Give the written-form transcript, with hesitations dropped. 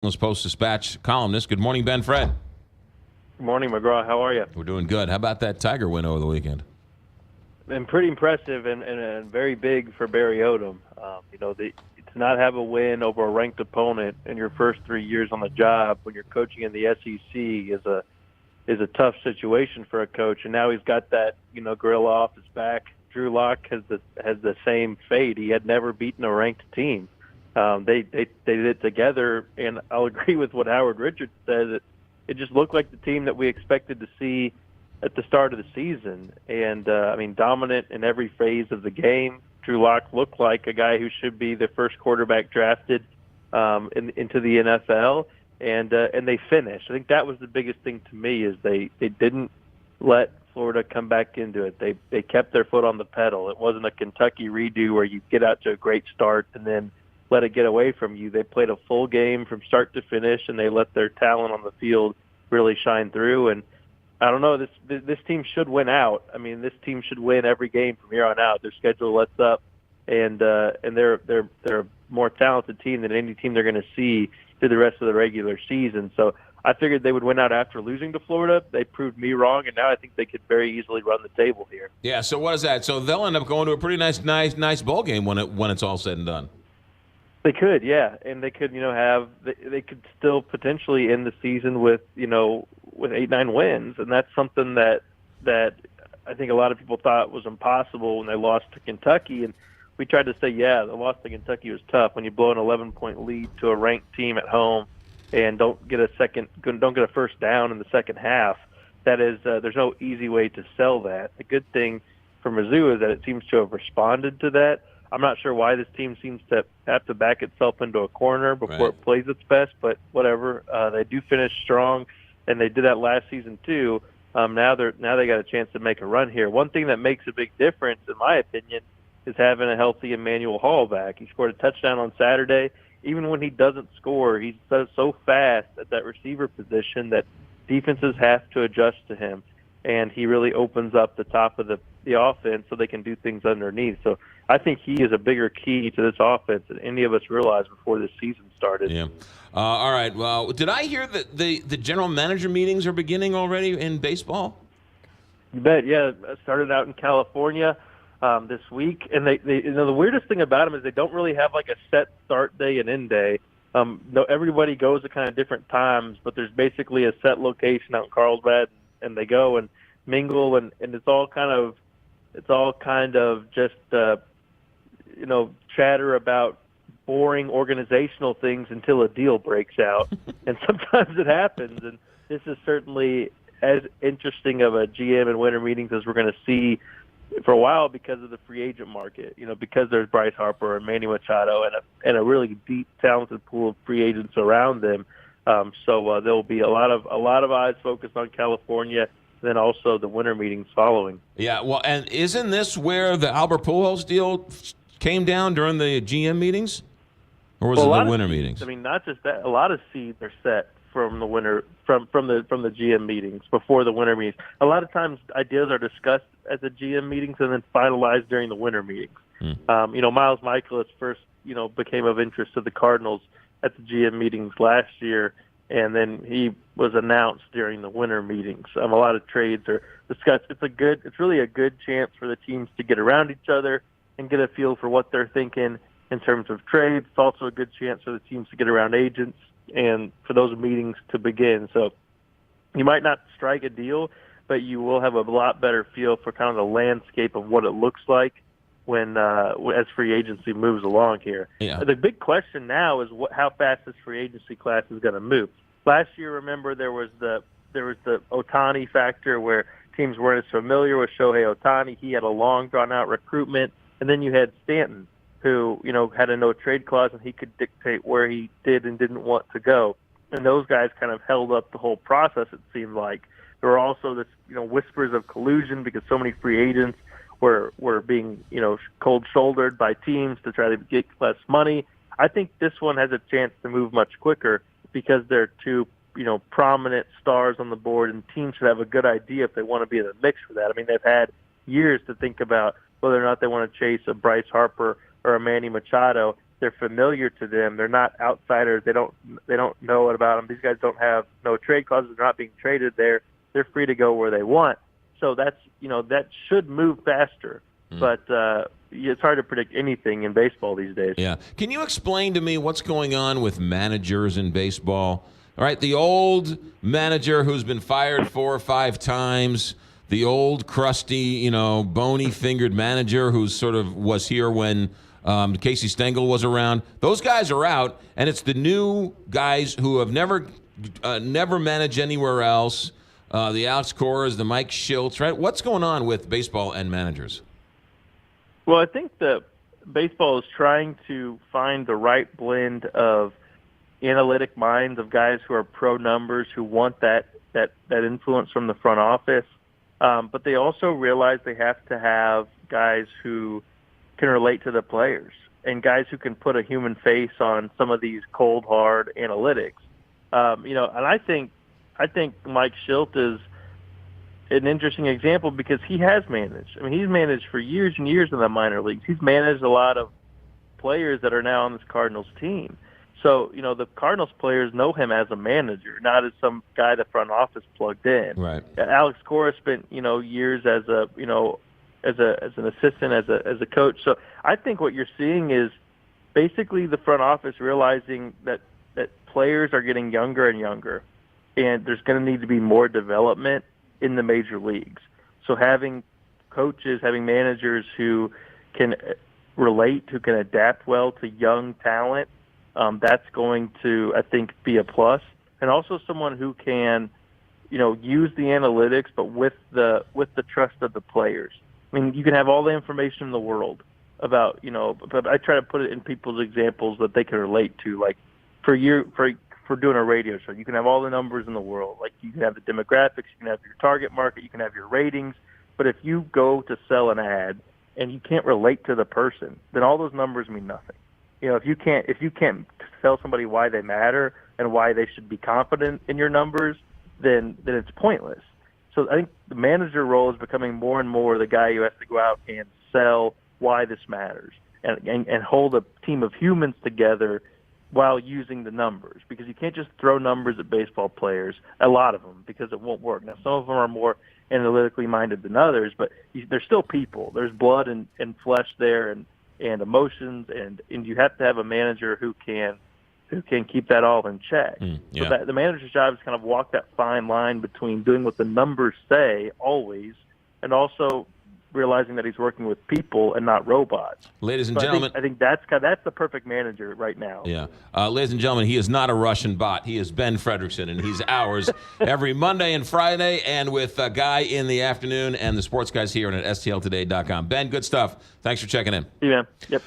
Post-Dispatch columnist. Good morning, Ben Fred. Good morning, McGraw. How are you? We're doing good. How about that Tiger win over the weekend? Been pretty impressive and very big for Barry Odom. To not have a win over a ranked opponent in your first 3 years on the job when you're coaching in the SEC is a tough situation for a coach. And now he's got that gorilla off his back. Drew Lock has the same fate. He had never beaten a ranked team. They did it together, and I'll agree with what Howard Richards said. It just looked like the team that we expected to see at the start of the season. And, dominant in every phase of the game. Drew Lock looked like a guy who should be the first quarterback drafted into the NFL, and they finished. I think that was the biggest thing to me is they didn't let Florida come back into it. They kept their foot on the pedal. It wasn't a Kentucky redo where you get out to a great start and then let it get away from you. They played a full game from start to finish, and they let their talent on the field really shine through. And I don't know, this team should win out. I mean, this team should win every game from here on out. Their schedule lets up, and they're a more talented team than any team they're going to see through the rest of the regular season. So I figured they would win out after losing to Florida. They proved me wrong, and now I think they could very easily run the table here. Yeah. So what is that? So they'll end up going to a pretty nice bowl game when it's all said and done. They could, yeah, and they could, they could still potentially end the season with 8-9 wins, and that's something that I think a lot of people thought was impossible when they lost to Kentucky, and we tried to say, yeah, the loss to Kentucky was tough when you blow an 11-point lead to a ranked team at home and don't get a first down in the second half. That is, there's no easy way to sell that. The good thing for Mizzou is that it seems to have responded to that. I'm not sure why this team seems to have to back itself into a corner before it plays its best, but whatever. They do finish strong, and they did that last season too. Now they got a chance to make a run here. One thing that makes a big difference, in my opinion, is having a healthy Emmanuel Hall back. He scored a touchdown on Saturday. Even when he doesn't score, he's so fast at that receiver position that defenses have to adjust to him, and he really opens up the top of the offense so they can do things underneath. So I think he is a bigger key to this offense than any of us realized before this season started. Yeah. All right. Well, did I hear that the general manager meetings are beginning already in baseball? You bet. Yeah, it started out in California this week, and they the weirdest thing about them is they don't really have like a set start day and end day. Everybody goes at kind of different times, but there's basically a set location out in Carlsbad, and they go and mingle, and it's all kind of just chatter about boring organizational things until a deal breaks out. And sometimes it happens, and this is certainly as interesting of a GM and winter meetings as we're going to see for a while because of the free agent market, because there's Bryce Harper and Manny Machado and a really deep, talented pool of free agents around them. So there will be a lot of eyes focused on California, then also the winter meetings following. Yeah, well, and isn't this where the Albert Pujols deal came down during the GM meetings, or was it the winter meetings? I mean, not just that. A lot of seeds are set from the winter from the GM meetings before the winter meetings. A lot of times, ideas are discussed at the GM meetings and then finalized during the winter meetings. Miles Michaelis first became of interest to the Cardinals at the GM meetings last year, and then he was announced during the winter meetings. A lot of trades are discussed. It's really a good chance for the teams to get around each other and get a feel for what they're thinking in terms of trades. It's also a good chance for the teams to get around agents and for those meetings to begin. So you might not strike a deal, but you will have a lot better feel for kind of the landscape of what it looks like when as free agency moves along here. Yeah. The big question now is how fast this free agency class is going to move. Last year, remember, there was the Ohtani factor where teams weren't as familiar with Shohei Ohtani. He had a long, drawn-out recruitment. And then you had Stanton, who, had a no-trade clause, and he could dictate where he did and didn't want to go. And those guys kind of held up the whole process, it seemed like. There were also this, whispers of collusion because so many free agents were being, cold-shouldered by teams to try to get less money. I think this one has a chance to move much quicker because there are two, prominent stars on the board, and teams should have a good idea if they want to be in the mix for that. I mean, they've had years to think about whether or not they want to chase a Bryce Harper or a Manny Machado, They're familiar to them. They're not outsiders. They don't know about them. These guys don't have no trade clauses. They're not being traded. They're free to go where they want. So that should move faster. But it's hard to predict anything in baseball these days. Yeah. Can you explain to me what's going on with managers in baseball? All right, the old manager who's been fired 4 or 5 times, the old crusty, bony-fingered manager who sort of was here when Casey Stengel was around. Those guys are out, and it's the new guys who have never managed anywhere else. The Alex Coras, the Mike Schiltz, right? What's going on with baseball and managers? Well, I think that baseball is trying to find the right blend of analytic minds, of guys who are pro numbers, who want that influence from the front office. But they also realize they have to have guys who can relate to the players and guys who can put a human face on some of these cold, hard analytics. And I think Mike Schiltz is an interesting example because he has managed. I mean, he's managed for years and years in the minor leagues. He's managed a lot of players that are now on this Cardinals team. So, the Cardinals players know him as a manager, not as some guy the front office plugged in. Right. Alex Cora spent, years as an assistant, as a coach. So I think what you're seeing is basically the front office realizing that players are getting younger and younger, and there's going to need to be more development in the major leagues. So having coaches, having managers who can relate, who can adapt well to young talent, that's going to, I think, be a plus. And also someone who can, use the analytics, but with the trust of the players. I mean, you can have all the information in the world about, but I try to put it in people's examples that they can relate to. Like for doing a radio show, you can have all the numbers in the world. Like you can have the demographics, you can have your target market, you can have your ratings. But if you go to sell an ad and you can't relate to the person, then all those numbers mean nothing. If you can't tell somebody why they matter and why they should be confident in your numbers, then it's pointless. So I think the manager role is becoming more and more the guy who has to go out and sell why this matters and hold a team of humans together while using the numbers, because you can't just throw numbers at baseball players, a lot of them, because it won't work. Now, some of them are more analytically minded than others, but they're still people. There's blood and flesh there and emotions, and you have to have a manager who can keep that all in check. Yeah. So the manager's job is kind of walk that fine line between doing what the numbers say always and also realizing that he's working with people and not robots. Ladies and gentlemen, I think that's the perfect manager right now. Yeah. Ladies and gentlemen, he is not a Russian bot. He is Ben Frederickson, and he's ours every Monday and Friday, and with Guy in the afternoon and the sports guys here at STLtoday.com. Ben, good stuff. Thanks for checking in. See you, man. Yep.